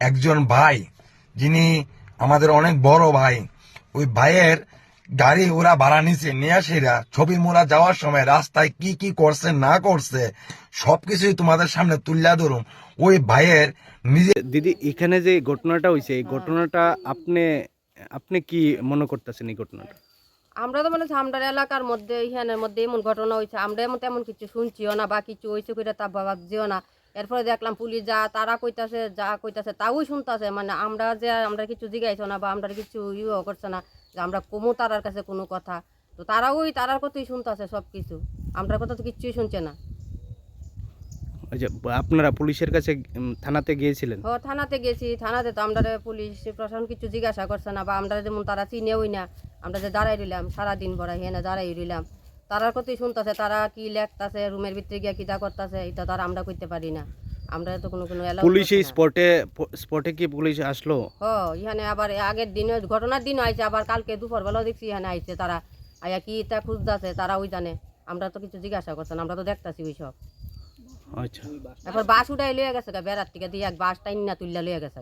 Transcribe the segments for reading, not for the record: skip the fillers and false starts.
একজন ভাই, যিনি আমাদের অনেক বড় ভাই, ওই ভাইয়ের গাড়ি ওরা ভাড়া নিছে, নিয়ে সেরা ছবি মোড়া যাওয়ার সময় রাস্তায় কি কি করছে না করছে সবকিছুই তোমাদের সামনে তুলিয়া ধরুন। ওই ভাইয়ের নিজে। দিদি, এখানে যে ঘটনাটা হয়েছে এই ঘটনাটা আপনি আপনি কি মনে করতেছেন এই ঘটনাটা? আমরা তো মনে হচ্ছে আমরা এলাকার মধ্যে ইহানের মধ্যে এমন ঘটনা হয়েছে, আমরা এমন তেমন কিছু শুনছিও না বা কিছু হয়েছে করে তা ভাবছিও না। এরপরে দেখলাম পুলিশ যা তারা কইতাছে, যা কইতাছে তাও শুনতাছে, মানে আমরা কিছু জিগাইছো না বা আমরা কিছু ইয়েও করছে না যে আমরা কমু তারার কাছে কোনো কথা। তো তারাও তারার কথাই শুনতাছে সব কিছু, আমরা কথা তো কিচ্ছুই শুনছে না। ওই যে আপনারা পুলিশের কাছে থানাতে গিয়েছিলেন? ও থানাতে গেছি, থানাতে তো আমরা পুলিশ প্রশাসন কিছু জিজ্ঞাসা করছে না বা আমরা যেমন তারা চিনেওই না। আমরা যে দাঁড়াই রইলাম সারাদিন ভরা হেনে দাঁড়াই রইলাম, তারার কথাই শুনতেছে, তারা কি লেখতাছে রুমের ভিতরে গিয়ে কিটা করতেছে এটা তারা আমরা করতে পারি না। আমরা তো কোনো পুলিশ এই স্পটে কি পুলিশ আসলো? ইহানে আবার আগের দিনে ঘটনার দিন আইছে, আবার কালকে দুপুর বেলাও দেখছি এখানে আইছে তারা, আয়া কি তা খুঁজতেছে তারা ওই জানে। আমরা তো কিছু জিজ্ঞাসা করছে না, আমরা তো দেখতাছি ওই সব। আচ্ছা, এরপর বাস উঠাই লইয়া গেছে বেড়ার থেকে দিয়ে এক বাস টাইন না তুললা লইয়া গেছে।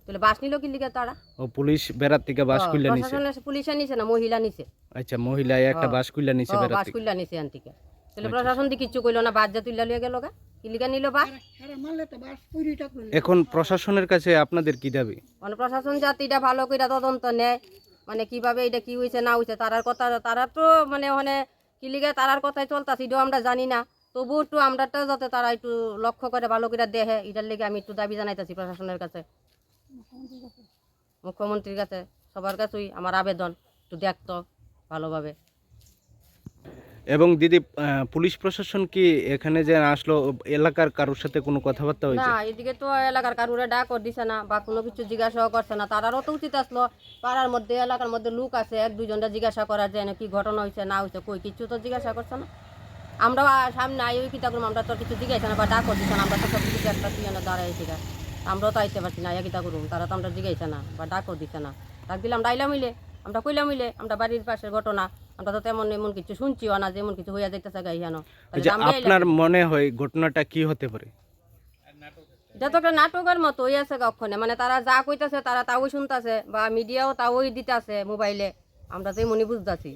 তাহলে বাস নিল কি লিখে তারা? ও পুলিশ বেড়ার থেকে বাস খুলে নিছে? পুলিশে নিছে না, মহিলা নিছে। আচ্ছা, মহিলা একটা বাস খুলে নিছে বেড়ার বাস থেকে? খুললা নিছে আন থেকে। তাহলে প্রশাসন দি কিছু কইলো না, বাস যা তুললা লইয়া গেল গা, কি লিখে নিল বাস? এখন প্রশাসনের কাছে আপনাদের কি দাবি? মানে প্রশাসন জাতিটা ভালো কইরা তদন্ত নেয়, মানে কিভাবে এটা কি হইছে না হইছে তারার কথা, তারা তো মানে কি লিখে তারার কথাই চলতাছে এটাও আমরা জানি না। তবু একটু আমরাটা যাতে তারা একটু লক্ষ্য করে ভালো করে দেখে, এটার লেগে আমি একটু দাবি জানাইতেছি প্রশাসনের কাছে, মুখ্যমন্ত্রীর কাছে, সবার কাছেই আমার আবেদন একটু দেখতো ভালোভাবে। এবং দিদি, পুলিশ প্রশাসন কি এখানে যে আসলো এলাকার কারোর সাথে কোনো কথাবার্তা হয়েছে? না, এদিকে তো এলাকার কারুরে ডাকও দিছে না বা কোনো কিছু জিজ্ঞাসাও করছে না। তারারও তো উচিত আসলো, পাড়ার মধ্যে এলাকার মধ্যে লোক আছে এক দুজনটা জিজ্ঞাসা করা যায় না কি ঘটনা হয়েছে না হয়েছে, কই কিছু তো জিজ্ঞাসা করছে না। আমরা সামনে আই ওই কিতা করুম, আমরা তো কিছু জিজ্ঞাসা না বা ডাকও দিছে না, আমরা তো সব কিছু একটা তুই দাঁড়াইছি গা, আমরাও তো আইতে পারছি না ইয়া কিতা করুম, তারা তো আমরা জিজ্ঞাসা না বা ডাকও দিছে না। ডাক দিলাম ডাইলাম মিলে, আমরা কইলাম মিলে আমরা বাড়ির পাশের ঘটনা, আমরা তো তেমন এমন কিছু শুনছিও না যেমন কিছু হইয়া যাইতেছে গাই হেন। আপনার মনে হয় ঘটনাটা কি হতে পারে? এটা তো একটা নাটকের মতো হয়ে আছে কখনে, মানে তারা যা কইতাছে তারা তাও শুনতাছে বা মিডিয়াও তাও দিতেছে মোবাইলে, আমরা তো মনে বুঝতেছি।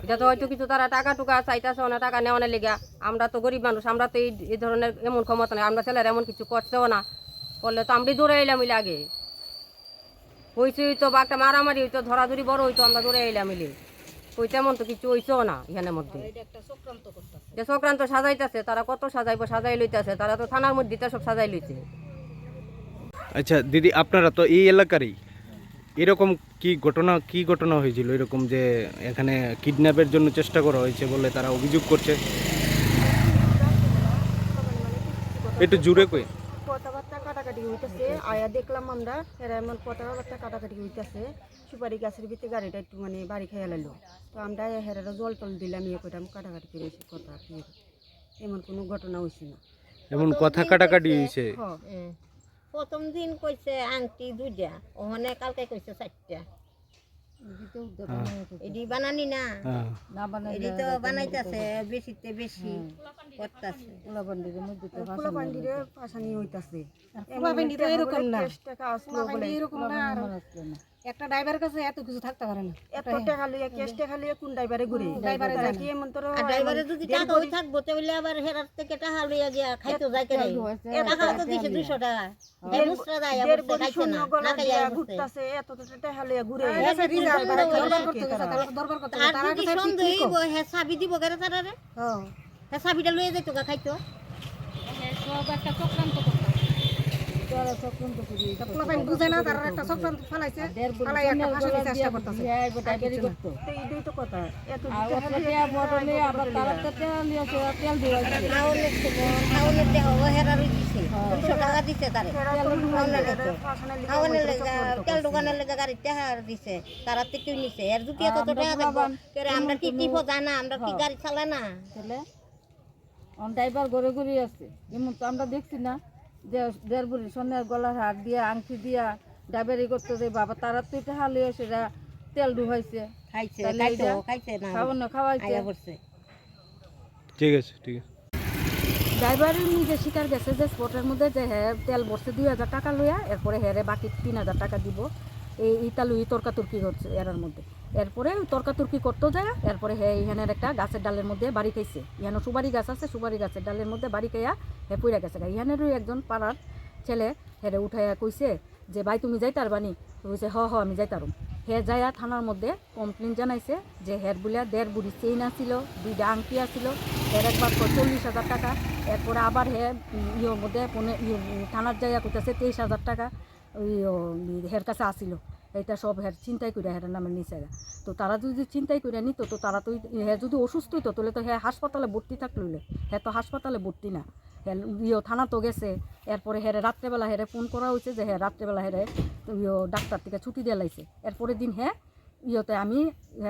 এটা তো হয়তো কিছু তারা টাকা টুকা চাইতেছে না, টাকা নেওয়ানোর লেগা। আমরা তো গরিব মানুষ, আমরা তো এই ধরনের এমন ক্ষমতা নেই, আমরা ছেলেরা এমন কিছু করছেও না, করলে তো আমরা দৌড়ে এলাম মিলে আগে হয়েছে হইতো বা একটা মারামারি হইতো ধরাধরি বড় হইতো, আমরা দৌড়ে এলাম মিলে ওই তেমন তো কিছু হইছেও না এখানের মধ্যে। যে চক্রান্ত সাজাইতেছে, তারা কত সাজাইবো সাজাই লইতেছে, তারা তো থানার মধ্যে সব সাজাই লইছে। আচ্ছা দিদি, আপনারা তো এই এলাকারই, এরকম কি ঘটনা হয়েছিল এরকম যে এখানে কিডন্যাপের জন্য চেষ্টা করা হয়েছে বলে তারা অভিযোগ করছে? একটু জুড়ে কই। কথাবার্তা কাটাকাটি হইতেছে, আয়া দেখলাম আমরা এরা এমন কথাবার্তা কাটাকাটি হইতেছে, সুপারি গাছের ভিতরে গাড়িটা একটু মানে বাড়ি খাইয়া লাইলো, তো আমরা হেরারও জল টল দিলাম, ইয়ে করলাম, কাটাকাটি করেছি কথা, এমন কোনো ঘটনা হয়েছে না। এমন কথা কাটাকাটি হয়েছে? প্রথম দিন কইছে আংটি দুইটা, ওখানে কালকে কইছে চারটা। এডি বানানি না, এডি তো বানাইতেছে বেশিতে বেশি করতেছে। ফুলাপান্ডিরে পাশানি হইতাছে, ফুলাপান্ডিরে এরকম না, টাকা আসলো বলে এরকম না। একটা ড্রাইভারের কাছে এত কিছু থাকতে পারে না, এত টাকা লইয়া ক্যাশ টাকা লইয়া কোন ড্রাইভারে ঘুরে, ড্রাইভারে জানে কি এমন তোর ড্রাইভারে যদি টাকা হই থাকবো তাহলে আবার হেরার থেকে টাকা লইয়া গিয়া খাইতো যায় কেন? টাকা তো দিছে 200 টাকা, এ মুসরা যায় আবার খাইছে না, না খাইয়া ঘুরতাছে, এত টাকা লইয়া ঘুরে। তার যদি সন্দেহ হইব হে চাবি দিব কেন তারারে? হে চাবিটা লইয়া যাইতো গা খাইতো। সব একটা চক্রান্ত বুঝে না, তারা একটা চক্রান্ত ফেলাইছে, ফেলাই একটা ফাঁসানোর চেষ্টা করতেছে। এইটাই তো কথা, এত তেল দোকানের লেগে গাড়ি টাকা দিছে, তারা থেকে নিছে। এর যদি এত টাকা থাকবো আমরা কি টিপো জানা, আমরা কি গাড়ি চালাই না? ড্রাইভার ঘরে ঘুরে আছে, এমন তো আমরা দেখছি না যে দেড় বুড়ি সোনার গলার হার দিয়া আংটি দিয়া ড্রাইভারি করতে যে বাবা তারা তো এটা হালিয়ে সেটা তেল ডুবাইছে, খাইছে না খাওয়ানো খাওয়াইছে। ঠিক আছে, ঠিক আছে। ড্রাইভার নিজে স্বীকার গেছে যে স্পটের মধ্যে যে হ্যাঁ তেল ভরছে 2,000 টাকা লইয়া, এরপরে হ্যাঁ বাকি 3,000 টাকা দিব, এইটা লুই তর্কাতর্কি করছে এরার মধ্যে। এরপরে তর্কাতর্কি করতেও যায়, এরপরে হ্যাঁ এখানের একটা গাছের ডালের মধ্যে বাড়ি খাইছে। এখানে সুপারি গাছ আছে, সুপারি গাছের ডালের মধ্যে বাড়ি খাইয়া হ্যাঁ পইরা গেছে। এখানেরই একজন পাড়ার ছেলে হেরে উঠাইয়া কইছে যে ভাই তুমি যাইতার বানি? কইছে হ আমি যাইতারুম। হে যাইয়া থানার মধ্যে কমপ্লেন জানাইছে যে হের বলিয়া 1.5 বুড়ি চেইন আসিল, 2টা আংটি আসিল, এর একবার 40,000 টাকা। এরপরে আবার হে ইয়ের মধ্যে থানার যাইয়া কইতাছে 23,000 টাকা ওই হের কাছে আসিল। এটা সব হের চিন্তাই করে হের নামে নিচে। তো তারা যদি চিন্তাই করে নিত, তো তারা তো হ্যাঁ যদি অসুস্থ হইতো তাহলে তো হ্যাঁ হাসপাতালে ভর্তি থাকলে, হ্যাঁ তো হাসপাতালে ভর্তি না, থানা তো গেছে। এরপরে হেরে রাত্রেবেলা হেরে ফোন করা হয়েছে যে হ্যাঁ রাত্রেবেলা হেরে ডাক্তার থেকে ছুটি দিয়ে লাইছে। এরপরের দিন হ্যাঁ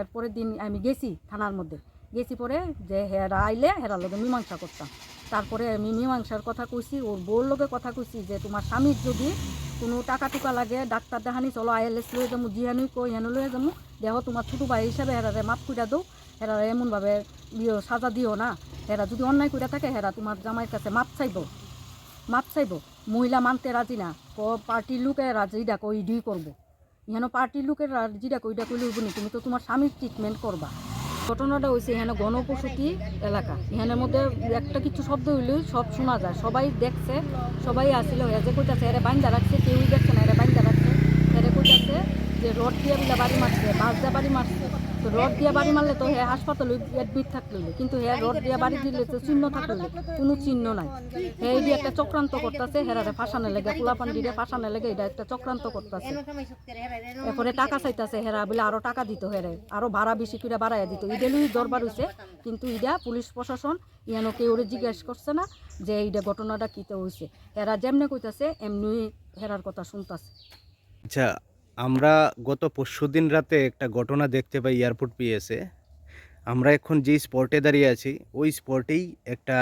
এরপরের দিন আমি গেছি থানার মধ্যে, গেছি পরে যে হেরা আইলে হেরার লগে মীমাংসা করতাম। তারপরে আমি মীমাংসার কথা কইছি, ওর বউর লগে কথা কইছি যে তোমার স্বামীর যদি কোনো টাকা টুকা লাগে ডাক্তার দেখানি চলো ILS লয়ে যাবো, জিহানুই কই হেন লয়ে যাবো, দেখো তোমার ছোটো ভাই হিসাবে হেরারে মাপ কইরা দৌ, হেরা এমনভাবে সাজা দিও না। হেরা যদি অন্যায় করে থাকে হেরা তোমার জামাইয়ের কাছে মাপ চাইব। মহিলা মানতে রাজি না, পার্টির লোকের রাজিটা কই ইডি করবো। এখানে পার্টির লোকের রাজিটা কইটা কইলে হইব না, তুমি তো তোমার স্বামীর ট্রিটমেন্ট করবা। ঘটনাটা হয়েছে এখানে গণপ্রসূতি এলাকা, এখানের মধ্যে একটা কিছু শব্দ হইলেও সব শোনা যায়, সবাই দেখছে, সবাই আসছিল। যে কইতাছে এরা বাইন্দা রাখছে, কেউই দেখছে না এরা বাইন্দা রাখছে। এরা কইতাছে যে রড দিয়ে বিলা বাড়ি মারছে, বাস দিয়ে বাড়ি মারছে। তো রড দিয়ে বাড়ি মারলে তো হ্যাঁ হাসপাতালে অ্যাডমিট থাকলে, কিন্তু হ্যাঁ রড দিয়ে বাড়ি দিলে তো চিহ্ন থাকলে, কোনো চিহ্ন নাই। হ্যাঁ এই একটা চক্রান্ত করতেছে, হেরারে ফাঁসানো লেগে, পোলাপান্ডিরে ফাঁসানো লেগে এটা একটা চক্রান্ত করতেছে। এরপরে টাকা চাইতেছে হেরা বলে আরো টাকা দিত, হেরে আরো ভাড়া বেশি করে বাড়াইয়া দিত। ইডেলই দরবার হয়েছে, কিন্তু ইডা পুলিশ প্রশাসন ইয়ানো কেউ জিজ্ঞেস করছে না যে এইটা ঘটনাটা কীতে হয়েছে। হেরা যেমনি কইতাছে এমনি হেরার কথা শুনতেছে। আচ্ছা, আমরা গত পরশুদিন রাতে একটা ঘটনা দেখতে পাই এয়ারপোর্ট পিএসে। আমরা এখন যে স্পটে দাঁড়িয়ে আছি ওই স্পটেই একটা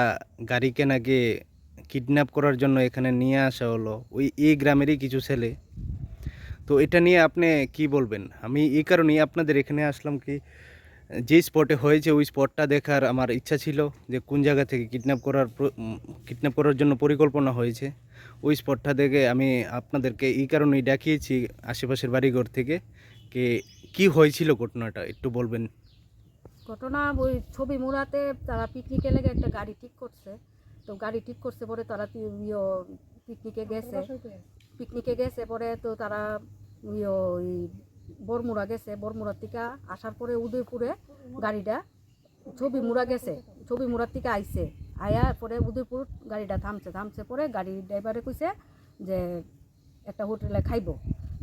গাড়িকে নাকি কিডন্যাপ করার জন্য এখানে নিয়ে আসা হলো এই গ্রামেরই কিছু ছেলে। তো এটা নিয়ে আপনি কি বলবেন? আমি এই কারণেই আপনাদের এখানে আসলাম কি, যে স্পটে হয়েছে ওই স্পটটা দেখার আমার ইচ্ছা ছিল, যে কোন জায়গা থেকে কিডন্যাপ করার জন্য পরিকল্পনা হয়েছে। ওই স্পটটা দেখে আমি আপনাদেরকে এই কারণেই ডাকিয়েছি আশেপাশের বাড়িঘর থেকে, কি হয়েছিল ঘটনাটা একটু বলবেন? ঘটনা ওই ছবি মুড়াতে তারা পিকনিকে লেগে একটা গাড়ি ঠিক করছে। তো গাড়ি ঠিক করছে পরে তারা পিকনিকে গেছে পরে তো তারা ওই বরমুড়া গেছে। বরমুড়ার থেকে আসার পরে উদয়পুরে গাড়িটা ছবি মুড়া গেছে, ছবি মুড়ার থেকে আইছে, আয়া পরে উদয়পুর গাড়িটা থামছে পরে গাড়ি ড্রাইভারে কইছে যে একটা হোটেলে খাইব,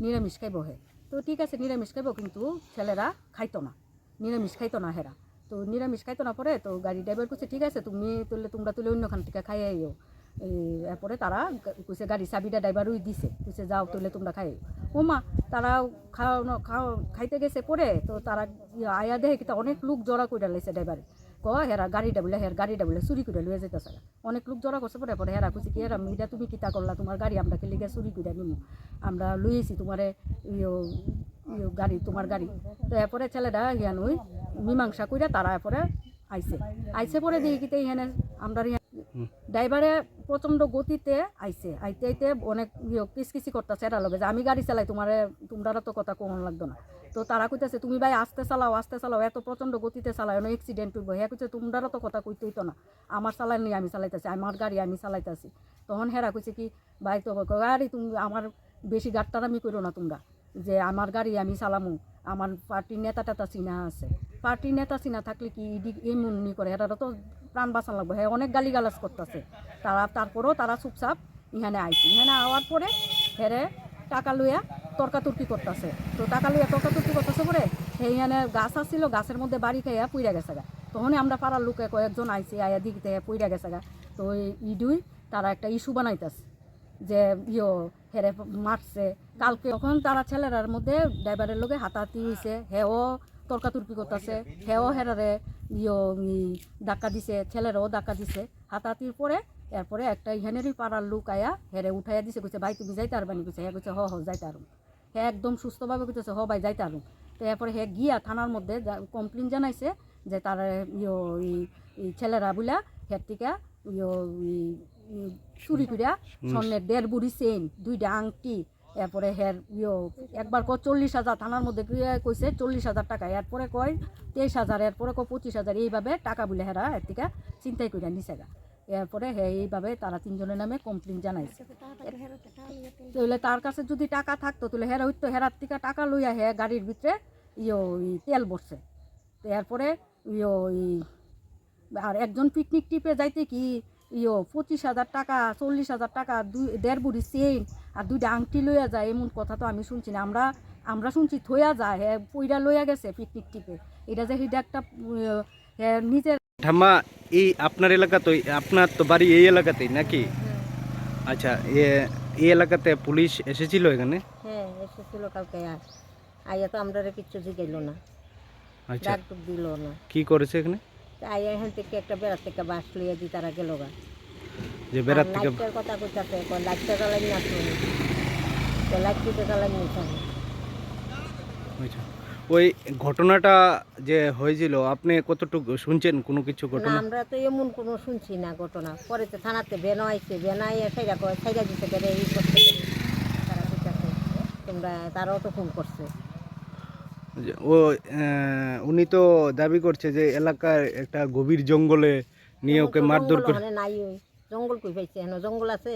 নিরামিষ খাইব। হে তো ঠিক আছে নিরামিষ খাইব, কিন্তু ছেলেরা খাইতো না, নিরামিষ খাইতো না হেরা। তো নিরামিষ খাইতো না পরে তো গাড়ি ড্রাইভার কইছে ঠিক আছে তোমরা তুলে অন্যখান থেকে খাইয়ে আইও। এরপরে তারা কইছে গাড়ির চাবিটা ড্রাইভারই দিছে, কইছে যাও তুলে তোমরা খাই। ওমা তারা খাইতে গেছে পরে তো তারা আয়া দেখে কিতা অনেক লোক জড়া করে লাইছে ড্রাইভারে, হেরা গাড়িটা বলে চুরি করে লয়ে যেতেছে। অনেক লোক জড়া করছে পরে পরে হেরা কইছে কি হেরা মিটা তুমি কিতা করলা, তোমার গাড়ি আমরা খেলে গিয়ে চুরি করে নিমু, আমরা লইয়েছি তোমারে গাড়ি, তোমার গাড়ি। তো এরপরে ছেলেটা ওই মীমাংসা কইরা তারা এরপরে আইছে পরে দিয়ে কিতে এখানে আমরা ড্রাইভারে প্রচণ্ড গতিতে আইতে অনেক কিসকিসি করতেছে এরা লগে যে আমি গাড়ি চালাই, তোমরা তো কথা কখন লাগতো না। তো তারা কইতেছে তুমি ভাই আস্তে চালাও, এত প্রচণ্ড গতিতে চালাও এনে অ্যাক্সিডেন্ট হইব। হ্যাঁ কইছে তোমরা তো কথা কইতে হইতো না, আমার চালাই নিয়ে আমি চালাইতেছি, আমার গাড়ি আমি চালাইতেছি। তখন হেরা কইছে কি ভাই তো গাড়ি তুমি আমার বেশি গাড়টারামি করো না তোমরা, যে আমার গাড়ি আমি চালামু, আমার পার্টির নেতা টেতা চিনা আছে, পার্টির নেতা চিনা থাকলে কি এমন করে, এরা তো প্রাণ বাঁচান লাগবে। হ্যাঁ অনেক গালিগালাজ করতেছে তারপরেও তারা চুপচাপ এখানে আইছে। এখানে আওয়ার পরে হেরে টাকা লইয়া তর্কাতর্কি করতেছে। তো টাকা লইয়া তর্কাতর্কি করতেছে পরে সেইখানে গাছ আসছিল, গাছের মধ্যে বাড়ি খাইয়া পুইরা গেছে গা। তখনই আমরা পাড়ার লোকে কয়েকজন আইছে, আয়া দিকে পুইরা গেছে গা। তো ওই ইডুই তারা একটা ইস্যু বানাইতেছে যে হেরে মারছে কালকে। তখন তারা ছেলেরার মধ্যে ড্রাইভারের লোকে হাতাহাতি হয়েছে, হেও তর্কাতর্কি করতেছে, হেও হেরারে ধাক্কা দিছে, ছেলেরাও ধাক্কা দিছে। হাতাহাতির পরে এরপরে একটা ইহানেরই পাড়ার লোক আয়া হেরে উঠাইয়া দিছে, কইছে ভাই তুমি যাইতে পারবানি, কইছে হ্যাঁ, কইছে হ যাইতে পারুম। হ্যাঁ একদম সুস্থভাবে কইতেছে হ ভাই যাইতে পারুম। তো এরপরে হ্যাঁ গিয়া থানার মধ্যে কমপ্লেন জানাইছে যে তারা ছেলেরা বুলা হের থেকে চুরি করিয়া স্বর্ণের 1.5 বুড়ি চেইন, 2টা আংটি, এরপরে হের একবার 40,000 থানার মধ্যে গিয়ে কইছে 40,000 টাকা, এরপরে কয় 23,000, এরপরে কয় 25,000, এইভাবে টাকা বলে হেরা এর থেকে চিন্তাই করিয়া নিছে গা। এরপরে এইভাবে তারা 3 জনের নামে কমপ্লেন জানাইছে। তাহলে তার কাছে যদি টাকা থাকতো তাহলে হেরা হইতো হেরার থেকে টাকা লইয়া হে গাড়ির ভিতরে তেল ভরছে। তো এরপরে আর একজন পিকনিক ট্রিপে যাইতে কি 25,000 টাকা, 40,000 টাকা, 1.5 বুড়ি চেইন আর 2টা আংটি লইয়া যায়, এমন কথা তো আমি শুনছি না। আমরা শুনছি থইয়া যায়, হ্যাঁ পইরা লইয়া গেছে পিকনিক ট্রিপে। এটা যে হিডা একটা নিজের। ঠাম্মা, এই আপনার এলাকা তো, আপনার তো বাড়ি এই এলাকাতেই নাকি? আচ্ছা, এই এলাকাতে পুলিশ এসেছিল এখানে? হ্যাঁ এসেছিল কালকে, আইয়া তো আমরা কিচ্ছু জিগাইল না, আচ্ছা, ডাক টুক দিল না। কি করেছে এখানে? আইয়া এখান থেকে একটা বেড়ার থেকে বাস লইয়া দি তারা গেল গা। যে বেড়ার থেকে লাইটের কথা কইতাছে, লাইটটা জ্বালাই না শুনি, লাইট দিতে জ্বালাই নিতে। আচ্ছা, ওই ঘটনাটা যে হয়েছিল আপনি কতটুকু শুনছেন কোনো কিছু না ঘটনা? আমরা তো এমন কোনো শুনছি না ঘটনা। পরে তো থানাতে বেনো আইছে, বেনো আইয়া সাইডা দিতে গেলে এই করতে গেলে তারা কইতাছে তোমরা, তারাও তো ফোন করছে। যে ও উনি তো দাবি করছে যে এলাকার একটা গভীর জঙ্গলে নিয়ে ওকে মারধর করে। ওখানে নাই, ওই জঙ্গল কই পাইছে? হেন জঙ্গল আছে,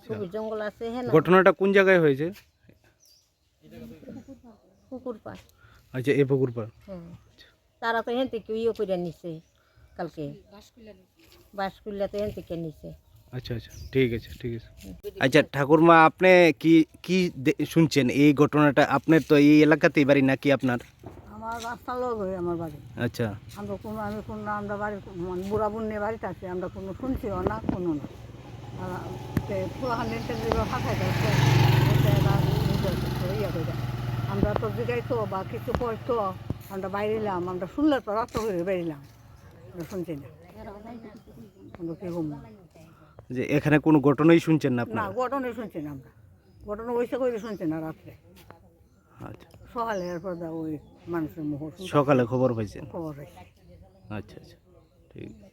খুবই জঙ্গল আছে। হ্যাঁ ঘটনাটা কোন জায়গায় হয়েছে? কুকুর পায়। আচ্ছা, এ পুকুর পাড়। হ্যাঁ তারা তো হেন থেকে করে নিছে কালকে, বাস করলে তো হেন থেকে নিছে। আচ্ছা আচ্ছা, ঠিক আছে ঠিক আছে। আচ্ছা ঠাকুরমা, আপনি কি কি শুনছেন এই ঘটনাটা? আপনার তো এই এলাকাতেই বাড়ি নাকি আপনার? আমার রাস্তার লোক হয়ে আমার বাড়ি। আচ্ছা, আমরা বাড়ি মানে বুড়া বুন্নি বাড়িতে আছি, আমরা কোনো শুনছিও না কোনো না। আমরা তো জিগাইতো বা কিছু করতো, আমরা বাইরেলাম, আমরা শুনলে তো রাস্তা ঘুরে বেরিলাম, আমরা শুনছি না। আমরা কি ঘুম যে এখানে কোনো ঘটনাই শুনছেন না না, আপনার? ঘটনাই শুনছি না আমরা, ঘটনা ওইসে করে শুনছি না রাত্রে। আচ্ছা, সকালে এরপর ওই মানুষের মুখ সকালে খবর পাইছেন? খবর হয়েছে। আচ্ছা আচ্ছা, ঠিক আছে।